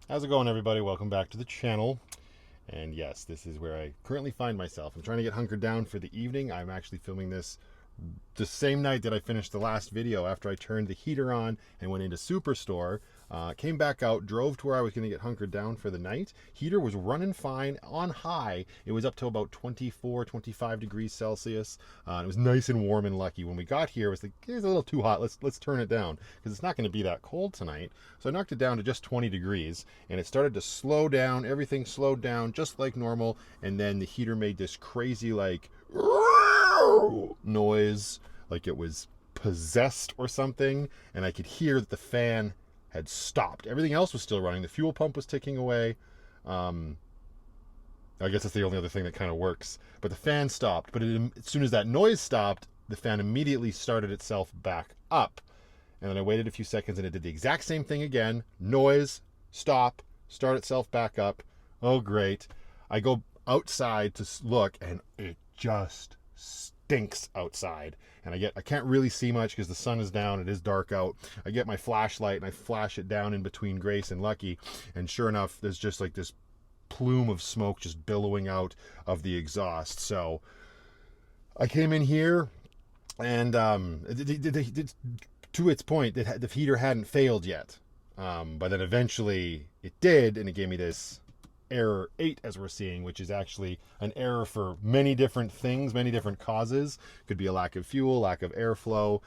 How's it going, everybody? Welcome back to the channel. And yes, this is where I currently find myself. I'm trying to get hunkered down for the evening. I'm actually filming this the same night that I finished the last video after I turned the heater on and went into Superstore. Came back out, drove to where I was going to get hunkered down for the night. Heater was running fine on high. It was up to about 24, 25 degrees Celsius. It was nice and warm and lucky. When we got here, it was like, it's a little too hot. Let's turn it down because it's not going to be that cold tonight. So I knocked it down to just 20 degrees and it started to slow down. Everything slowed down just like normal. And then the heater made this crazy like noise, like it was possessed or something, and I could hear that the fan had stopped. Everything else was still running. The fuel pump was ticking away. I guess that's the only other thing that kind of works. But the fan stopped. But as soon as that noise stopped, the fan immediately started itself back up. And then I waited a few seconds and it did the exact same thing again. Noise, stop, start itself back up. Oh, great. I go outside to look and it just stinks outside. And I can't really see much because the sun is down. It is dark out. I get my flashlight and I flash it down in between Grace and Lucky. And sure enough, there's just like this plume of smoke just billowing out of the exhaust. So I came in here and to its point, the heater hadn't failed yet. But then eventually it did, and it gave me this error 8, as we're seeing, which is actually an error for many different things, many different causes. Could be a lack of fuel, lack of airflow,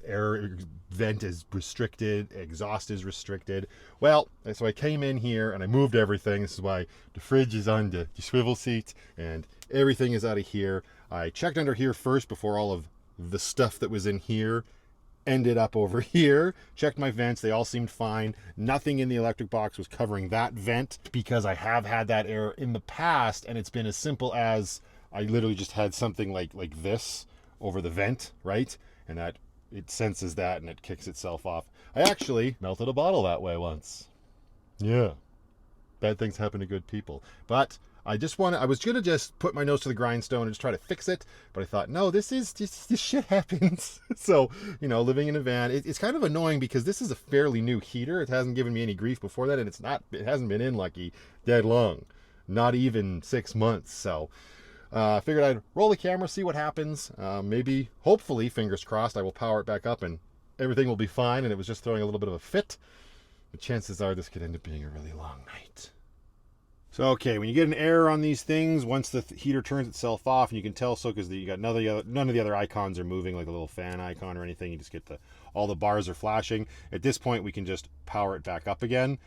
air vent is restricted, exhaust is restricted. Well, so I came in here and I moved everything. This is why the fridge is on the swivel seat and everything is out of here. I checked under here first before all of the stuff that was in here ended up over here. Checked my vents, they all seemed fine. Nothing in the electric box was covering that vent, because I have had that error in the past and it's been as simple as I literally just had something like this over the vent, right? And that it senses that and it kicks itself off. I actually melted a bottle that way once. Yeah, bad things happen to good people. But I was gonna just put my nose to the grindstone and just try to fix it, but I thought, no, this shit happens. So, living in a van, it's kind of annoying because this is a fairly new heater. It hasn't given me any grief before that, and it hasn't been in Lucky dead long, not even 6 months. So, figured I'd roll the camera, see what happens. Maybe, hopefully, fingers crossed, I will power it back up and everything will be fine. And it was just throwing a little bit of a fit. The chances are this could end up being a really long night. So, okay, when you get an error on these things, once the heater turns itself off, and you can tell so because you got none of the other icons are moving, like a little fan icon or anything. You just get all the bars are flashing. At this point, we can just power it back up again.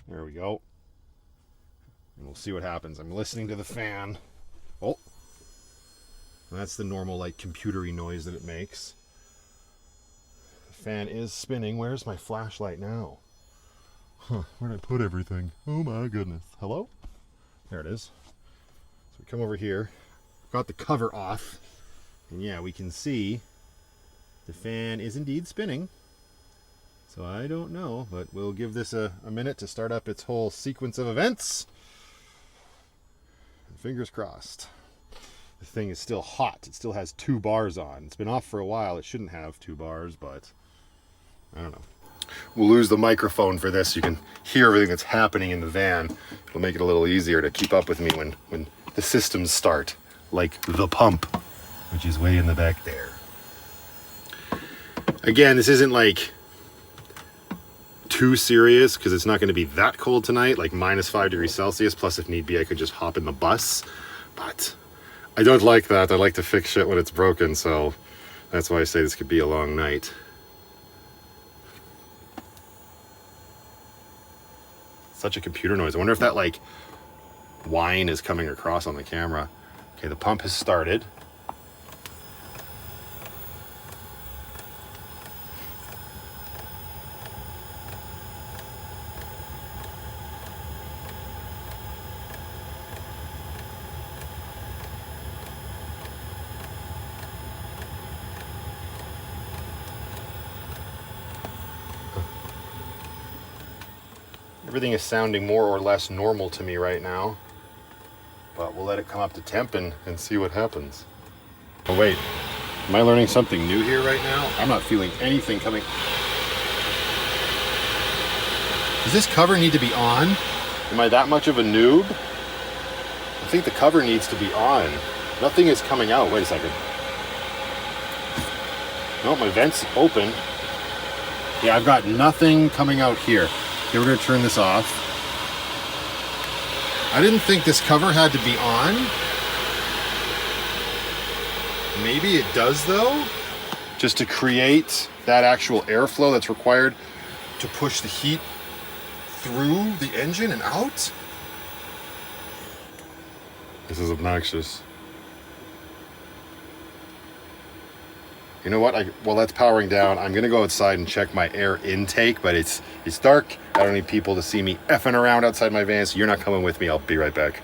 There we go. And we'll see what happens. I'm listening to the fan. Oh, that's the normal, like, computery noise that it makes. The fan is spinning. Where's my flashlight now? Huh, where'd I put everything? Oh my goodness. Hello? There it is. So we come over here, got the cover off, and yeah, we can see the fan is indeed spinning. So I don't know, but we'll give this a minute to start up its whole sequence of events. And fingers crossed. The thing is still hot. It still has 2 bars on. It's been off for a while. It shouldn't have 2 bars, but I don't know. We'll lose the microphone for this. You can hear everything that's happening in the van. It'll make it a little easier to keep up with me when the systems start, like the pump, which is way in the back there. Again, this isn't like too serious because it's not going to be that cold tonight, like -5 degrees Celsius. Plus, if need be, I could just hop in the bus. But I don't like that. I like to fix shit when it's broken, so that's why I say this could be a long night. Such a computer noise. I wonder if that like whine is coming across on the camera. Okay, the pump has started. Everything is sounding more or less normal to me right now, but we'll let it come up to temp and see what happens. Oh wait, am I learning something new here right now? I'm not feeling anything coming. Does this cover need to be on? Am I that much of a noob? I think the cover needs to be on. Nothing is coming out. Wait a second. No, my vent's open. Yeah, I've got nothing coming out here. Okay, we're gonna turn this off. I didn't think this cover had to be on. Maybe it does though. Just to create that actual airflow that's required to push the heat through the engine and out. This is obnoxious. You know what? While that's powering down, I'm gonna go outside and check my air intake, but it's dark. I don't need people to see me effing around outside my van, so you're not coming with me. I'll be right back.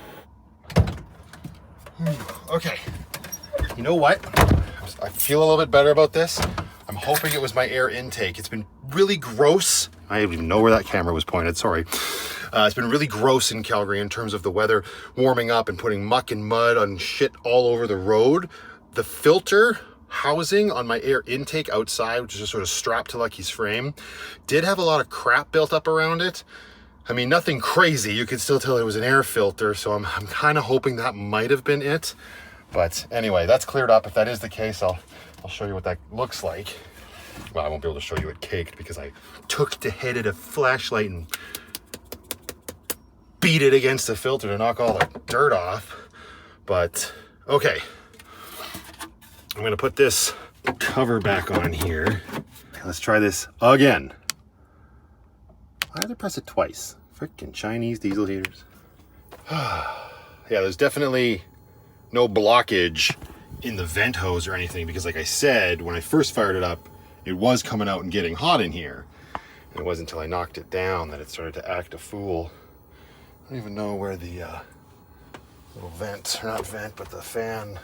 Okay. You know what? I feel a little bit better about this. I'm hoping it was my air intake. It's been really gross. I don't even know where that camera was pointed, sorry. It's been really gross in Calgary in terms of the weather warming up and putting muck and mud on shit all over the road. The filter housing on my air intake outside, which is just sort of strapped to Lucky's frame, did have a lot of crap built up around it. I mean, nothing crazy. You could still tell it was an air filter, so I'm kind of hoping that might have been it. But anyway, that's cleared up. If that is the case, I'll show you what that looks like. Well, I won't be able to show you it caked because I took the head of the flashlight and beat it against the filter to knock all the dirt off. But okay, I'm gonna put this cover back on here. Let's try this again. Why did I press it twice? Frickin' Chinese diesel heaters. Yeah, there's definitely no blockage in the vent hose or anything, because like I said, when I first fired it up, it was coming out and getting hot in here. And it wasn't until I knocked it down that it started to act a fool. I don't even know where the little vent, or not vent, but the fan.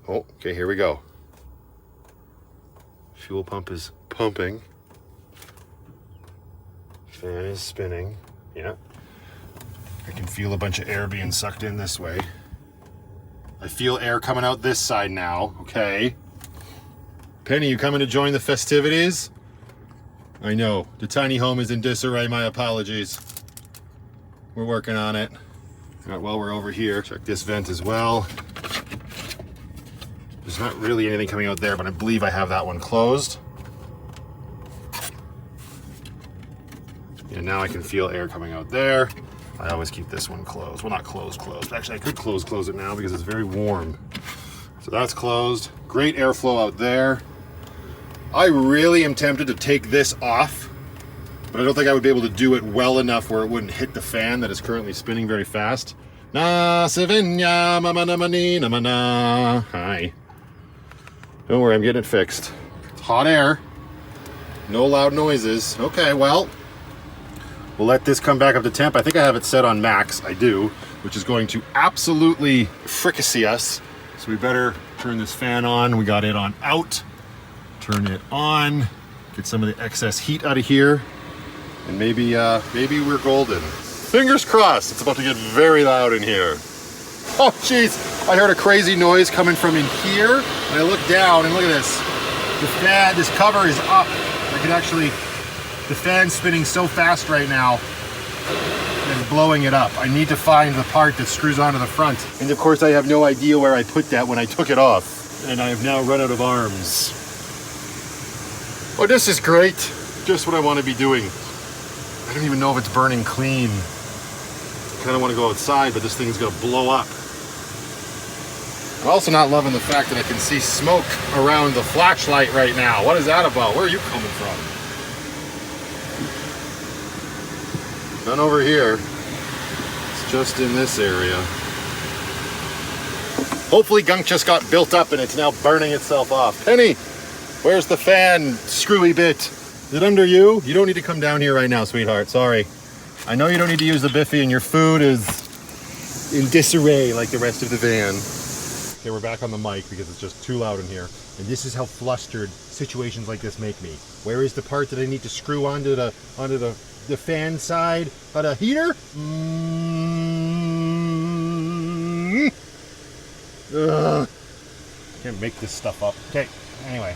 Oh, okay, here we go. Fuel pump is pumping. Fan is spinning. Yeah. I can feel a bunch of air being sucked in this way. I feel air coming out this side now. Okay. Penny, you coming to join the festivities? I know. The tiny home is in disarray. My apologies. We're working on it. All right, while we're over here, check this vent as well. There's not really anything coming out there, but I believe I have that one closed. And now I can feel air coming out there. I always keep this one closed. Well, not closed. Actually, I could close it now because it's very warm. So that's closed. Great airflow out there. I really am tempted to take this off, but I don't think I would be able to do it well enough where it wouldn't hit the fan that is currently spinning very fast. Hi. Don't worry, I'm getting it fixed. It's hot air. No loud noises. Okay, well, we'll let this come back up to temp. I think I have it set on max. I do, which is going to absolutely fricassee us. So we better turn this fan on. We got it on out. Turn it on. Get some of the excess heat out of here. And maybe we're golden. Fingers crossed. It's about to get very loud in here. Oh, jeez. I heard a crazy noise coming from in here. And I look down and look at this. The fan, this cover is up. I can actually, the fan's spinning so fast right now. It's blowing it up. I need to find the part that screws onto the front. And of course I have no idea where I put that when I took it off. And I have now run out of arms. Oh, this is great. Just what I want to be doing. I don't even know if it's burning clean. I kind of want to go outside, but this thing's going to blow up. I'm also not loving the fact that I can see smoke around the flashlight right now. What is that about? Where are you coming from? None over here. It's just in this area. Hopefully gunk just got built up and it's now burning itself off. Penny, where's the fan screwy bit? Is it under you? You don't need to come down here right now, sweetheart. Sorry. I know you don't need to use the Biffy and your food is in disarray like the rest of the van. Okay, we're back on the mic because it's just too loud in here. And this is how flustered situations like this make me. Where is the part that I need to screw onto the fan side of the heater? Ugh. Can't make this stuff up. Okay, anyway.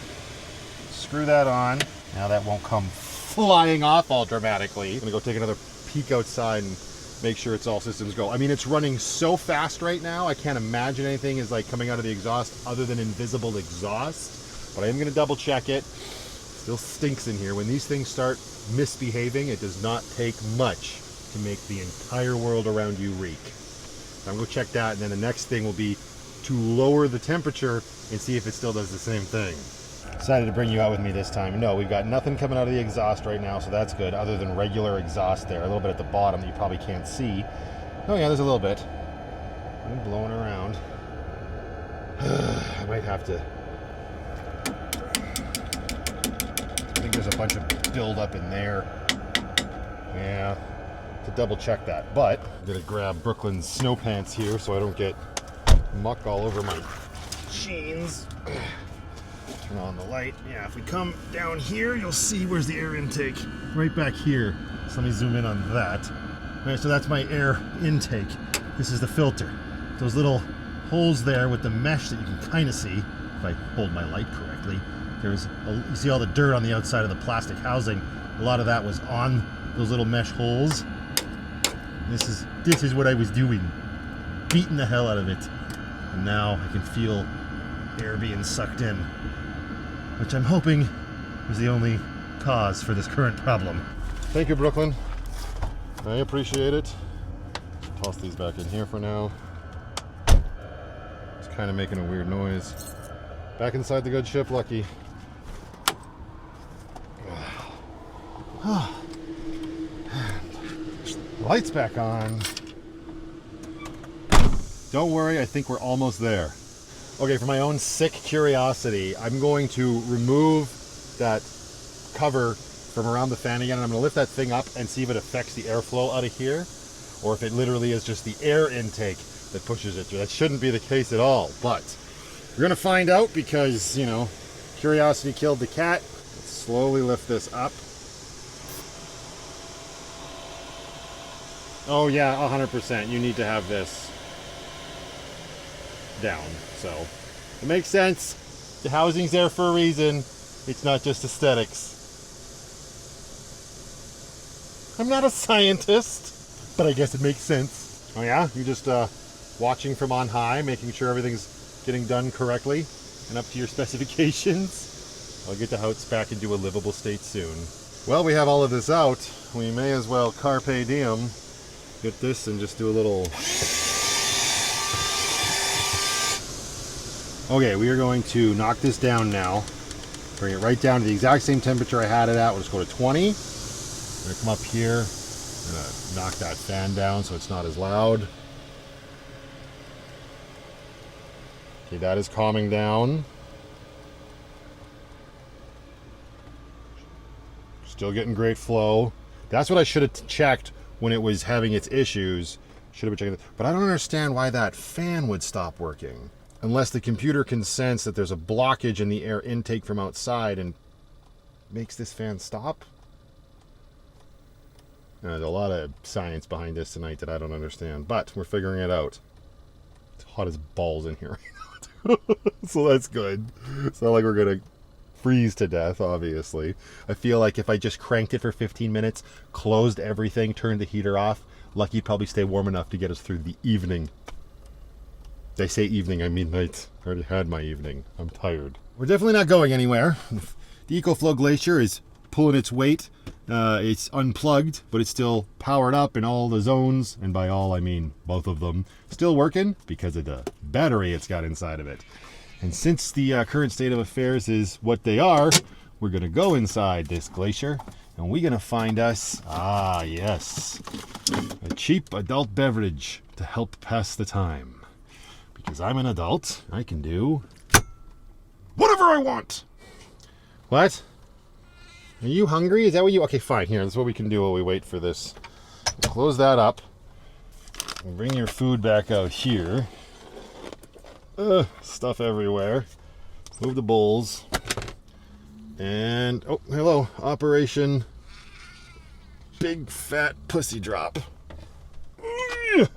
Screw that on. Now that won't come flying off all dramatically. I'm gonna go take another peek outside and make sure it's all systems go. I mean, it's running so fast right now, I can't imagine anything is like coming out of the exhaust other than invisible exhaust, but I am gonna double check it. Still stinks in here. When these things start misbehaving, it does not take much to make the entire world around you reek. So I'm gonna go check that, and then the next thing will be to lower the temperature and see if it still does the same thing. Decided to bring you out with me this time. No, we've got nothing coming out of the exhaust right now, so that's good, other than regular exhaust there. A little bit at the bottom that you probably can't see. Oh yeah, there's a little bit. I'm blowing around. I might have to... I think there's a bunch of buildup in there. Yeah, to double check that. But I'm gonna grab Brooklyn's snow pants here so I don't get muck all over my jeans. Turn on the light. Yeah, if we come down here, you'll see where's the air intake. Right back here. So let me zoom in on that. All right, so that's my air intake. This is the filter. Those little holes there with the mesh that you can kind of see, if I hold my light correctly. You see all the dirt on the outside of the plastic housing. A lot of that was on those little mesh holes. This is what I was doing. Beating the hell out of it. And now I can feel air being sucked in, which I'm hoping is the only cause for this current problem. Thank you, Brooklyn. I appreciate it. Toss these back in here for now. It's kind of making a weird noise. Back inside the good ship, Lucky. Lights back on. Don't worry, I think we're almost there. Okay, for my own sick curiosity, I'm going to remove that cover from around the fan again, and I'm going to lift that thing up and see if it affects the airflow out of here, or if it literally is just the air intake that pushes it through. That shouldn't be the case at all, but we're going to find out because, you know, curiosity killed the cat. Let's slowly lift this up. Oh yeah, 100%. You need to have this down. So it makes sense. The housing's there for a reason. It's not just aesthetics. I'm not a scientist, but I guess it makes sense. Oh yeah? You just watching from on high, making sure everything's getting done correctly and up to your specifications. I'll get the house back into a livable state soon. Well, we have all of this out. We may as well carpe diem. Get this and just do a little... Okay, we are going to knock this down now. Bring it right down to the exact same temperature I had it at. We'll just go to 20. I'm going to come up here. I'm going to knock that fan down so it's not as loud. Okay, that is calming down. Still getting great flow. That's what I should have checked when it was having its issues. Should have been checking it. But I don't understand why that fan would stop working. Unless the computer can sense that there's a blockage in the air intake from outside and makes this fan stop. There's a lot of science behind this tonight that I don't understand, but we're figuring it out. It's hot as balls in here right now, so that's good. It's not like we're gonna freeze to death, obviously. I feel like if I just cranked it for 15 minutes, closed everything, turned the heater off, Lucky'd probably stay warm enough to get us through the evening. They say evening, I mean night. I already had my evening. I'm tired. We're definitely not going anywhere. The EcoFlow Glacier is pulling its weight. It's unplugged, but it's still powered up in all the zones. And by all, I mean both of them. Still working because of the battery it's got inside of it. And since the current state of affairs is what they are, we're going to go inside this glacier. And we're going to find us, yes, a cheap adult beverage to help pass the time. Because I'm an adult, I can do whatever I want. What? Are you hungry? Is that what you... Okay, fine. Here, that's what we can do while we wait for this. We'll close that up. We'll bring your food back out here. Stuff everywhere. Move the bowls. And... Oh, hello. Operation Big Fat Pussy Drop.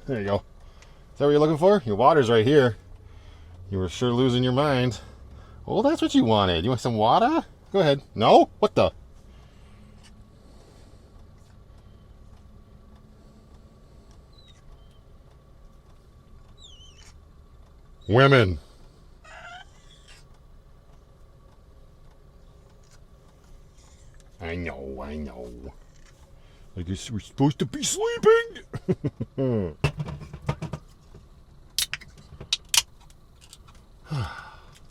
There you go. Is that what you're looking for? Your water's right here. You were sure losing your mind. Well, that's what you wanted. You want some water? Go ahead. No? What the? Women. I know. I guess we're supposed to be sleeping.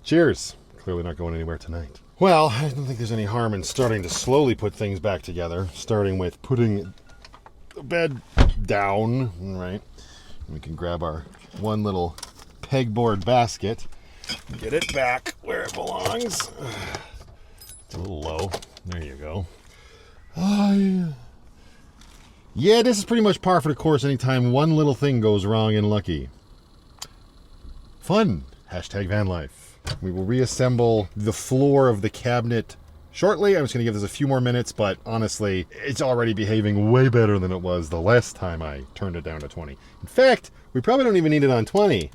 Cheers. Clearly not going anywhere tonight. Well, I don't think there's any harm in starting to slowly put things back together, starting with putting the bed down, right? We can grab our one little pegboard basket, get it back where it belongs. It's a little low. There you go. Yeah, this is pretty much par for the course anytime one little thing goes wrong and lucky. Fun. Hashtag Vanlife. We will reassemble the floor of the cabinet shortly. I'm just going to give this a few more minutes, but honestly, it's already behaving way better than it was the last time I turned it down to 20. In fact, we probably don't even need it on 20.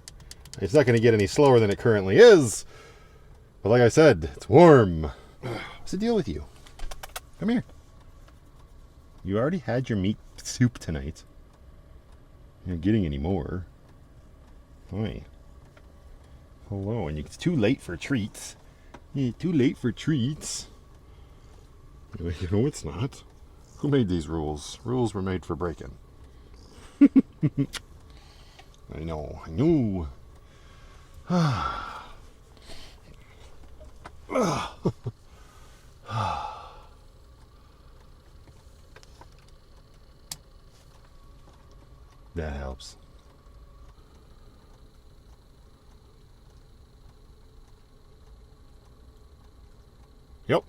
It's not going to get any slower than it currently is. But like I said, it's warm. What's the deal with you? Come here. You already had your meat soup tonight. You're not getting any more. Hi. Hello, and it's too late for treats. Yeah, too late for treats. You know it's not. Who made these rules? Rules were made for breaking. I know. That helps. Yep.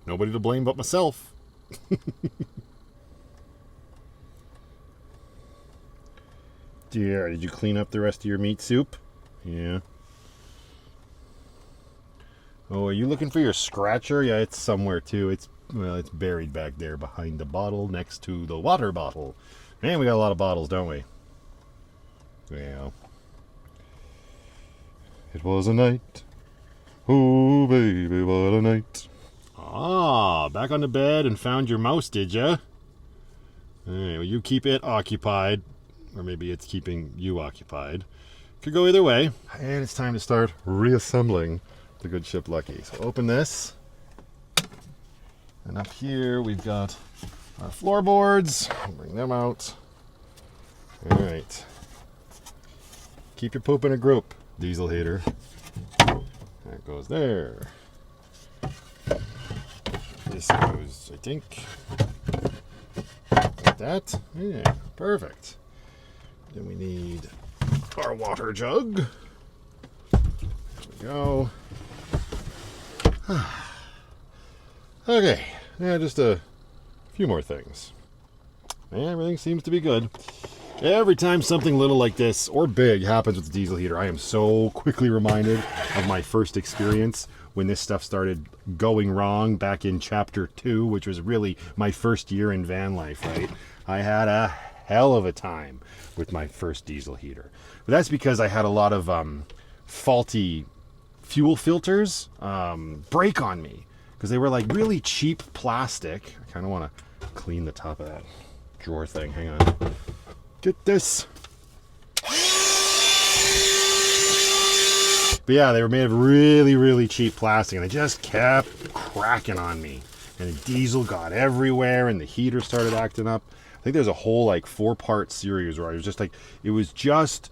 Nobody to blame but myself. Dear, did you clean up the rest of your meat soup? Yeah. Oh, are you looking for your scratcher? Yeah, it's somewhere too. It's buried back there behind the bottle next to the water bottle. Man, we got a lot of bottles, don't we? Yeah. It was a night. Oh, baby, what a night. Ah, back on the bed and found your mouse, did ya? Alright, well, you keep it occupied. Or maybe it's keeping you occupied. Could go either way. And it's time to start reassembling the good ship Lucky. So open this. And up here we've got our floorboards. Bring them out. Alright. Keep your poop in a group, diesel heater. That goes there. This goes, I think, like that. Yeah, perfect. Then we need our water jug. There we go. Okay, yeah, just a few more things. Yeah, everything seems to be good. Every time something little like this, or big, happens with the diesel heater, I am so quickly reminded of my first experience when this stuff started going wrong back in chapter 2, which was really my first year in van life, right? I had a hell of a time with my first diesel heater. But that's because I had a lot of faulty fuel filters break on me, because they were like really cheap plastic. I kind of want to clean the top of that drawer thing. Hang on. Get this. But yeah, they were made of really, really cheap plastic, and they just kept cracking on me. And the diesel got everywhere, and the heater started acting up. I think there's a whole like 4-part series where it was just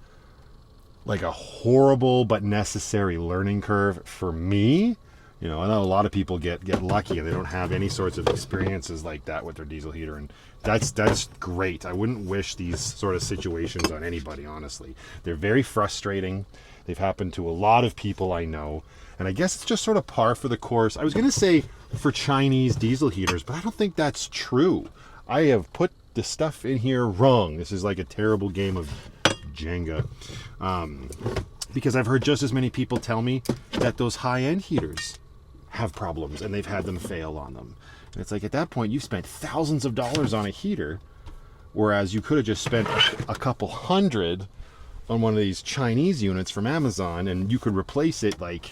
like a horrible but necessary learning curve for me. You know, I know a lot of people get lucky and they don't have any sorts of experiences like that with their diesel heater, and that's great. I wouldn't wish these sort of situations on anybody, honestly. They're very frustrating. They've happened to a lot of people I know, and I guess it's just sort of par for the course. I was going to say for Chinese diesel heaters, but I don't think that's true. I have put the stuff in here wrong. This is like a terrible game of Jenga. Because I've heard just as many people tell me that those high-end heaters have problems and they've had them fail on them. And it's like, at that point, you've spent thousands of dollars on a heater, whereas you could have just spent a couple hundred on one of these Chinese units from Amazon, and you could replace it like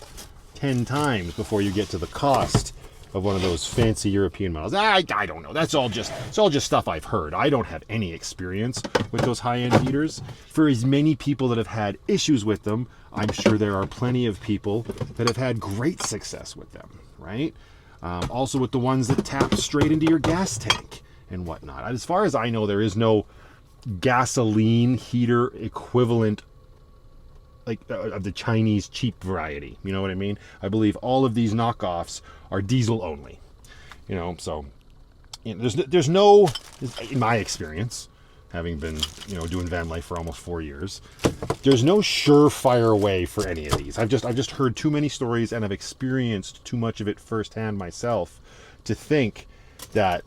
10 times before you get to the cost of one of those fancy European models. I don't know. It's all just stuff I've heard. I don't have any experience with those high-end heaters. For as many people that have had issues with them, I'm sure there are plenty of people that have had great success with them, right? Also with the ones that tap straight into your gas tank and whatnot. As far as I know, there is no gasoline heater equivalent of the Chinese cheap variety. You know what I mean? I believe all of these knockoffs are diesel only. You know, so there's no, in my experience, having been, doing van life for almost 4 years, there's no surefire way for any of these. I've just heard too many stories and I've experienced too much of it firsthand myself to think that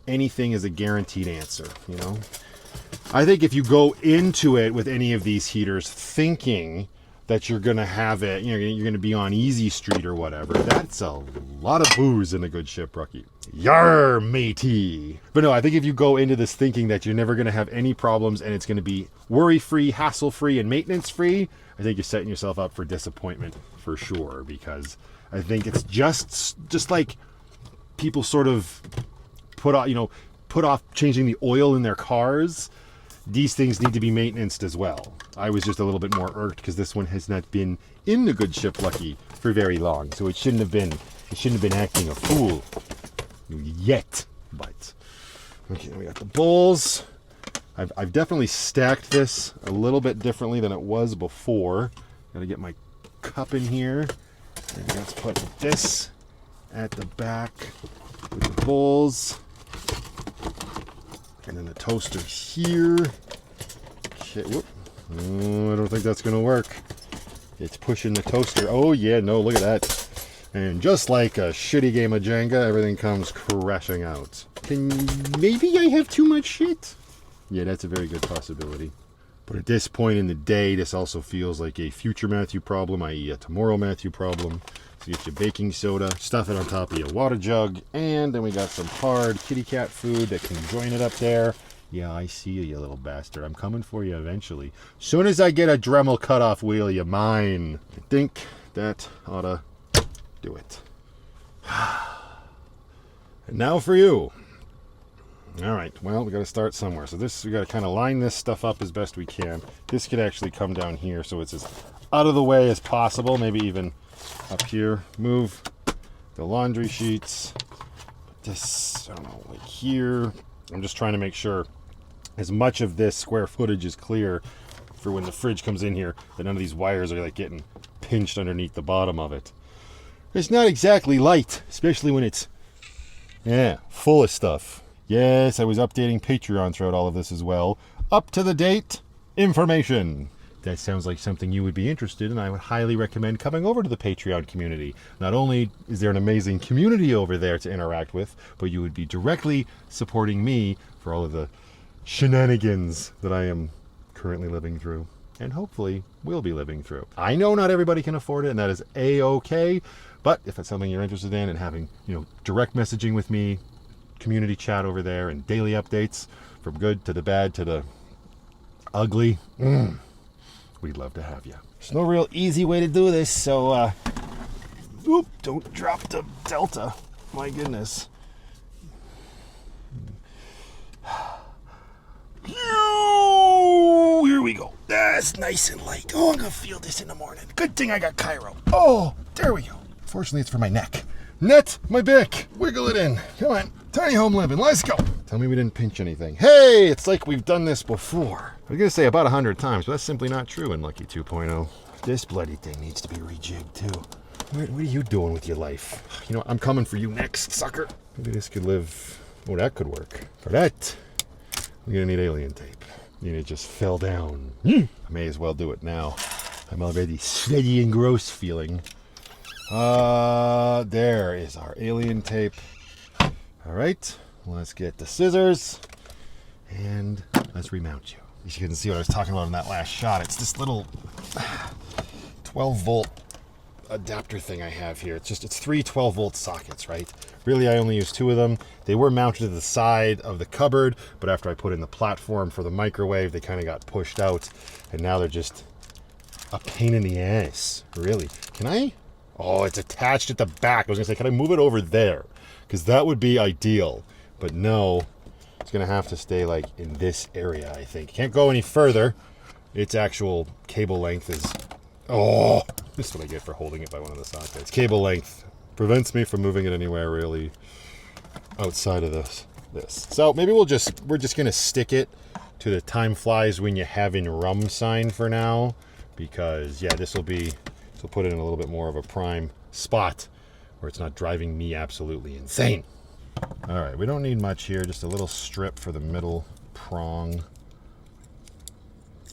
anything is a guaranteed answer, I think if you go into it with any of these heaters thinking that you're going to have it, you're going to be on easy street or whatever, that's a lot of booze in a good ship, rookie. Yar, matey. But no, I think if you go into this thinking that you're never going to have any problems and it's going to be worry-free, hassle-free, and maintenance-free, I think you're setting yourself up for disappointment for sure, because I think it's just like people sort of put off changing the oil in their cars. These things need to be maintained as well. I was just a little bit more irked because this one has not been in the good ship Lucky for very long, so it shouldn't have been acting a fool yet. But okay, we got the bowls. I've definitely stacked this a little bit differently than it was before. Gotta get my cup in here. And let's put this at the back with the bowls. And then the toaster here. Okay, whoop. Oh, I don't think that's going to work. It's pushing the toaster. Oh, yeah, no, look at that. And just like a shitty game of Jenga, everything comes crashing out. Maybe I have too much shit? Yeah, that's a very good possibility. But at this point in the day, this also feels like a future Matthew problem, i.e. a tomorrow Matthew problem. So you get your baking soda, stuff it on top of your water jug, and then we got some hard kitty cat food that can join it up there. Yeah, I see you, you little bastard. I'm coming for you eventually. Soon as I get a Dremel cutoff wheel, you're mine. I think that ought to do it. And now for you. All right, well, we got to start somewhere. So we got to kind of line this stuff up as best we can. This could actually come down here so it's as out of the way as possible, maybe even up here. Move the laundry sheets. Put this, I don't know, like here. I'm just trying to make sure as much of this square footage is clear for when the fridge comes in here, that none of these wires are like getting pinched underneath the bottom of it. It's not exactly light, especially when it's, full of stuff. Yes, I was updating Patreon throughout all of this as well. Up to the date information. That sounds like something you would be interested in. I would highly recommend coming over to the Patreon community. Not only is there an amazing community over there to interact with, but you would be directly supporting me for all of the shenanigans that I am currently living through, and hopefully will be living through. I know not everybody can afford it, and that is A-okay, but if it's something you're interested in and having, direct messaging with me, community chat over there, and daily updates from good to the bad to the ugly, we'd love to have you. There's no real easy way to do this, so don't drop the Delta. My goodness. Here we go. That's nice and light. Oh, I'm gonna feel this in the morning. Good thing I got Cairo. Oh, there we go. Fortunately, it's for my neck. Net my bick. Wiggle it in. Come on. Tiny home living. Let's go. Tell me we didn't pinch anything. Hey, it's like we've done this before. I was going to say about 100 times, but that's simply not true in Lucky 2.0. This bloody thing needs to be rejigged, too. What are you doing with your life? I'm coming for you next, sucker. Maybe this could live... Oh, that could work. For that, we're going to need alien tape. It just fell down. I may as well do it now. I'm already sweaty and gross feeling. There is our alien tape. All right, let's get the scissors and let's remount you. You can see what I was talking about in that last shot. It's this little 12-volt adapter thing I have here. It's three 12-volt sockets, right? Really, I only use 2 of them. They were mounted to the side of the cupboard, but after I put in the platform for the microwave, they kind of got pushed out, and now they're just a pain in the ass, really. Can I Oh, it's attached at the back. I was gonna say, can I move it over there? Because that would be ideal. But no, it's gonna have to stay like in this area, I think. Can't go any further. Its actual cable length is, oh, this is what I get for holding it by one of the sockets. Cable length prevents me from moving it anywhere really outside of this. So maybe we're just gonna stick it to the time flies when you have in rum sign for now, because yeah, this will put it in a little bit more of a prime spot where it's not driving me absolutely insane. All right, we don't need much here, just a little strip for the middle prong.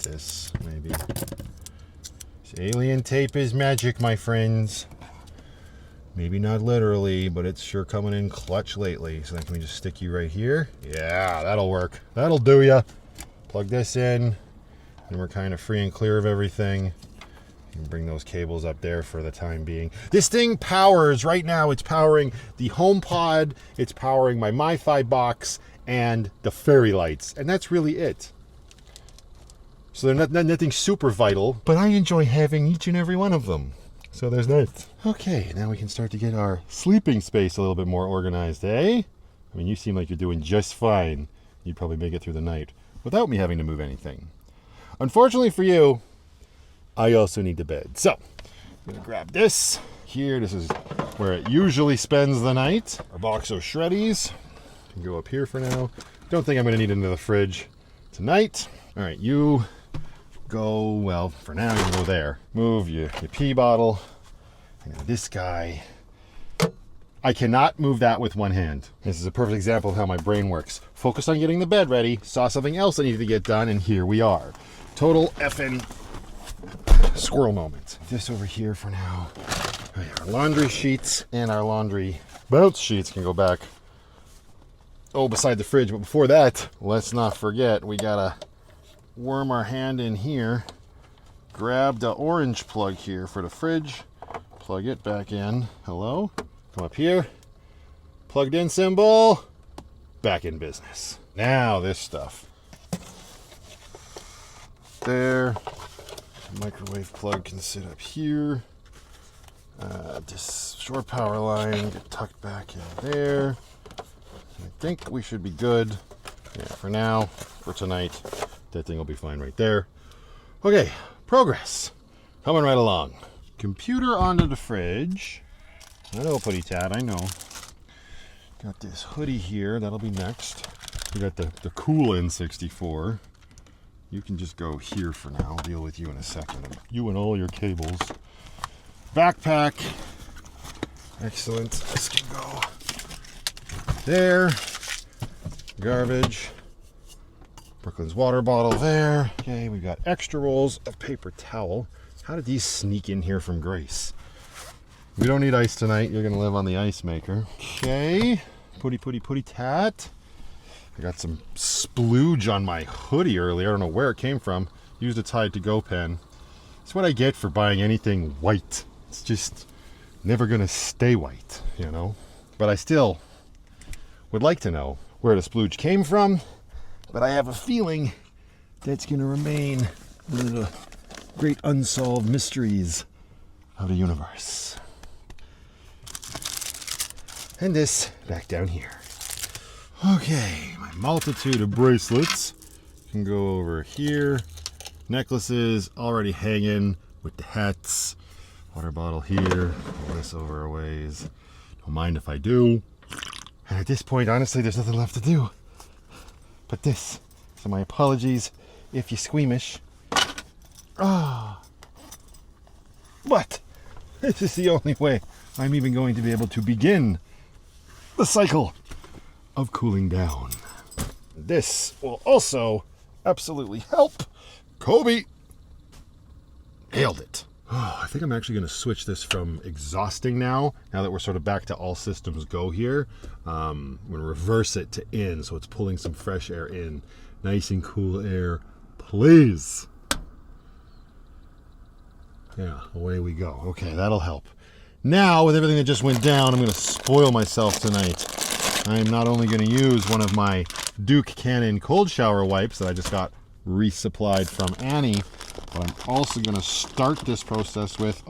This maybe. This alien tape is magic, my friends. Maybe not literally, but it's sure coming in clutch lately. So then can we just stick you right here? Yeah, that'll work. That'll do ya. Plug this in, and we're kind of free and clear of everything. You can bring those cables up there for the time being. This thing powers, right now, it's powering the HomePod, it's powering my MiFi box, and the fairy lights. And that's really it. So they're nothing super vital, but I enjoy having each and every one of them. So there's that. Okay, now we can start to get our sleeping space a little bit more organized, eh? I mean, you seem like you're doing just fine. You'd probably make it through the night without me having to move anything. Unfortunately for you, I also need to bed. So, I'm gonna grab this here. This is where it usually spends the night. Our box of shreddies can go up here for now. Don't think I'm gonna need it into the fridge tonight. All right, you go, well, for now you can go there. Move your pee bottle. And this guy, I cannot move that with one hand. This is a perfect example of how my brain works. Focused on getting the bed ready, saw something else I needed to get done, and here we are. Total effing squirrel moment. This over here for now. Oh yeah, our laundry sheets and our laundry bounce sheets can go back, beside the fridge. But before that, let's not forget, we gotta worm our hand in here, grab the orange plug here for the fridge, plug it back in. Hello? Come up here, plugged in symbol, back in business. Now this stuff. There, microwave plug can sit up here. This shore power line get tucked back in there. I think we should be good. Yeah, for now, for tonight, that thing will be fine right there. Okay, progress. Coming right along. Computer onto the fridge. I know, Putty Tat, I know. Got this hoodie here, that'll be next. We got the cool N64. You can just go here for now. I'll deal with you in a second. You and all your cables. Backpack. Excellent. This can go there. Garbage. Brooklyn's water bottle there. Okay, we've got extra rolls of paper towel. How did these sneak in here from Grace? We don't need ice tonight. You're going to live on the ice maker. Okay. Putty Tat. I got some splooge on my hoodie earlier. I don't know where it came from. Used a Tide to Go pen. It's what I get for buying anything white. It's just never going to stay white, you know? But I still would like to know where the splooge came from. But I have a feeling that's going to remain one of the great unsolved mysteries of the universe. And this back down here. Okay, my multitude of bracelets can go over here. Necklaces already hanging with the hats. Water bottle here. Pull this over a ways. Don't mind if I do. And at this point, honestly, there's nothing left to do but this. So my apologies if you're squeamish. But this is the only way I'm even going to be able to begin the cycle of cooling down. This will also absolutely help. Kobe nailed it. I think I'm actually going to switch this from exhausting now that we're sort of back to all systems go here. I'm going to reverse it to in, so it's pulling some fresh air in. Nice and cool air, please. Yeah, away we go. Okay, that'll help. Now, with everything that just went down, I'm going to spoil myself tonight. I'm not only going to use one of my Duke Cannon cold shower wipes that I just got resupplied from Annie, but I'm also going to start this process with,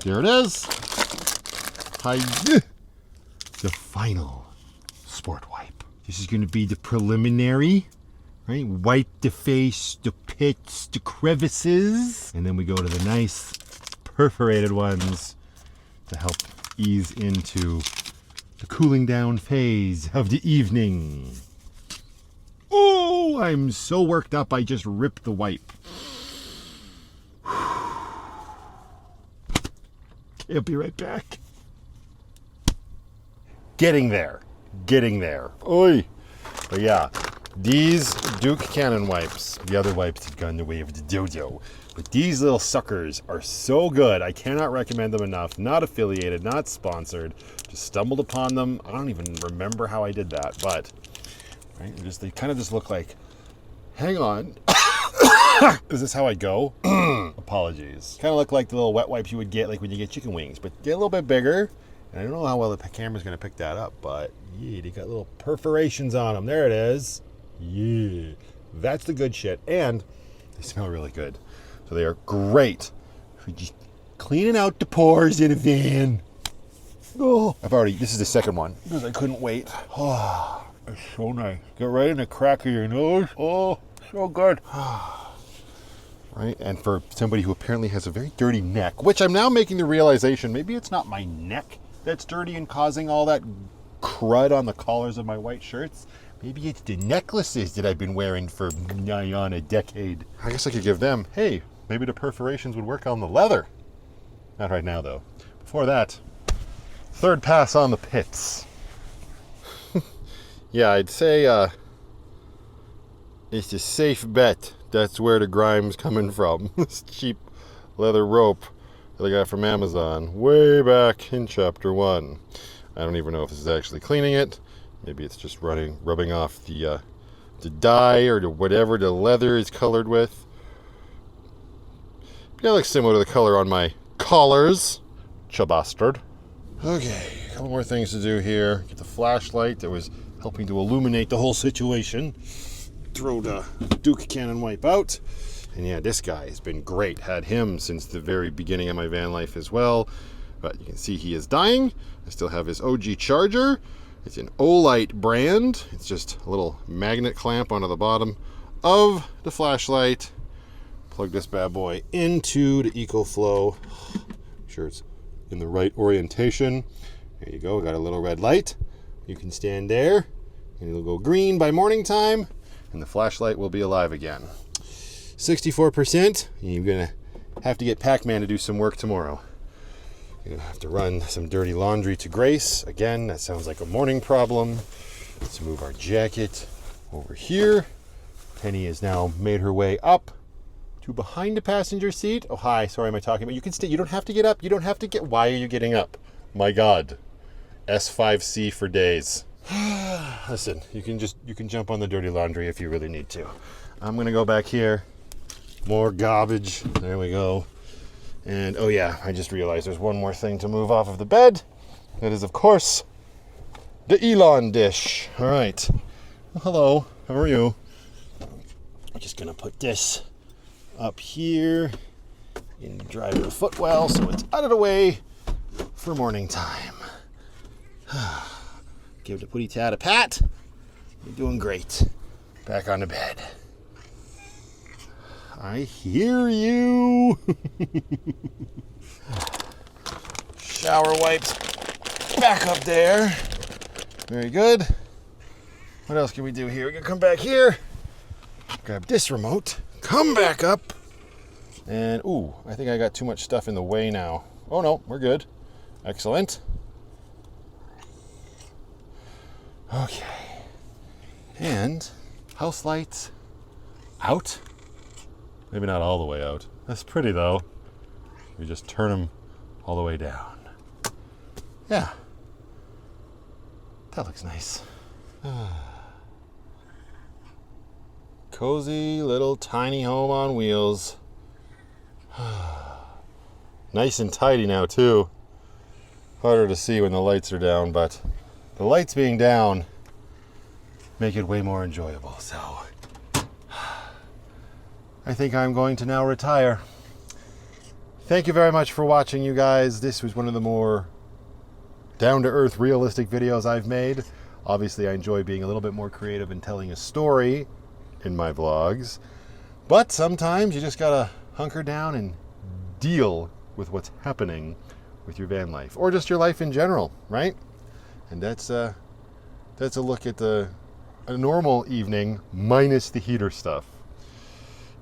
There it is. The final sport wipe. This is going to be the preliminary, right? Wipe the face, the pits, the crevices. And then we go to the nice perforated ones to help ease into the cooling down phase of the evening. Oh, I'm so worked up I just ripped the wipe. I'll be right back. Getting there. Oi. But yeah, these Duke Cannon wipes, the other wipes have gone the way of the dodo. But these little suckers are so good. I cannot recommend them enough. Not affiliated, not sponsored. Just stumbled upon them. I don't even remember how I did that, but right, they kind of just look like, hang on. Is this how I go? Apologies. Kind of look like the little wet wipes you would get like when you get chicken wings, but they're a little bit bigger. And I don't know how well the camera's going to pick that up, but yeah, they got little perforations on them. There it is. Yeah, that's the good shit. And they smell really good. So they are great for just cleaning out the pores in a van. Oh, this is the second one because I couldn't wait. Oh, it's so nice. Get right in the crack of your nose. Oh, so good. Right, and for somebody who apparently has a very dirty neck, which I'm now making the realization, maybe it's not my neck that's dirty and causing all that crud on the collars of my white shirts. Maybe it's the necklaces that I've been wearing for nigh on a decade. I guess I could give them, hey, maybe the perforations would work on the leather. Not right now, though. Before that, third pass on the pits. Yeah, I'd say it's a safe bet. That's where the grime's coming from. This cheap leather rope that I got from Amazon way back in chapter 1. I don't even know if this is actually cleaning it. Maybe it's just rubbing off the dye or whatever the leather is colored with. But yeah, it looks similar to the color on my collars. Chabastard. Okay, a couple more things to do here. Get the flashlight that was helping to illuminate the whole situation. Throw the Duke Cannon wipe out. And yeah, this guy has been great. Had him since the very beginning of my van life as well. But you can see he is dying. I still have his OG charger. It's an Olight brand. It's just a little magnet clamp onto the bottom of the flashlight. Plug this bad boy into the EcoFlow. Make sure it's in the right orientation. There you go. Got a little red light. You can stand there and it'll go green by morning time. And the flashlight will be alive again. 64%. You're going to have to get Pac-Man to do some work tomorrow. You're going to have to run some dirty laundry to Grace. Again, that sounds like a morning problem. Let's move our jacket over here. Penny has now made her way up to behind the passenger seat. Oh, hi. Sorry, am I talking about? You can stay. You don't have to get up. You don't have to get. Why are you getting up? My God. S5C for days. Listen, you can jump on the dirty laundry if you really need to. I'm gonna go back here. More garbage. There we go. And oh yeah, I just realized there's one more thing to move off of the bed. That is, of course, the Elon dish. All right. Well, hello. How are you? I'm just gonna put this up here in the driver footwell so it's out of the way for morning time. Give the putty tat a pat. You're doing great. Back on the bed. I hear you. Shower wipes back up there. Very good. What else can we do here? We can come back here. Grab this remote. Come back up. And, ooh, I think I got too much stuff in the way now. Oh no, we're good. Excellent. Okay, and house lights out. Maybe not all the way out. That's pretty though. We just turn them all the way down. Yeah, that looks nice. Cozy little tiny home on wheels. Nice and tidy now too. Harder to see when the lights are down, but the lights being down make it way more enjoyable. So I think I'm going to now retire. Thank you very much for watching, you guys. This was one of the more down-to-earth, realistic videos I've made. Obviously, I enjoy being a little bit more creative and telling a story in my vlogs. But sometimes you just gotta hunker down and deal with what's happening with your van life, or just your life in general, right? And that's a look at a normal evening minus the heater stuff.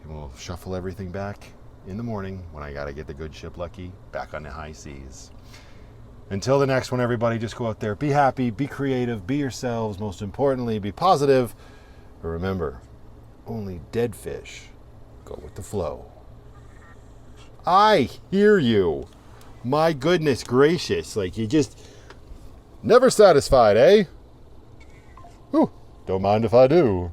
And we'll shuffle everything back in the morning when I gotta get the good ship Lucky back on the high seas. Until the next one, everybody, just go out there, be happy, be creative, be yourselves, most importantly, be positive. But remember, only dead fish go with the flow. I hear you. My goodness gracious, like you just never satisfied, eh? Whew, don't mind if I do.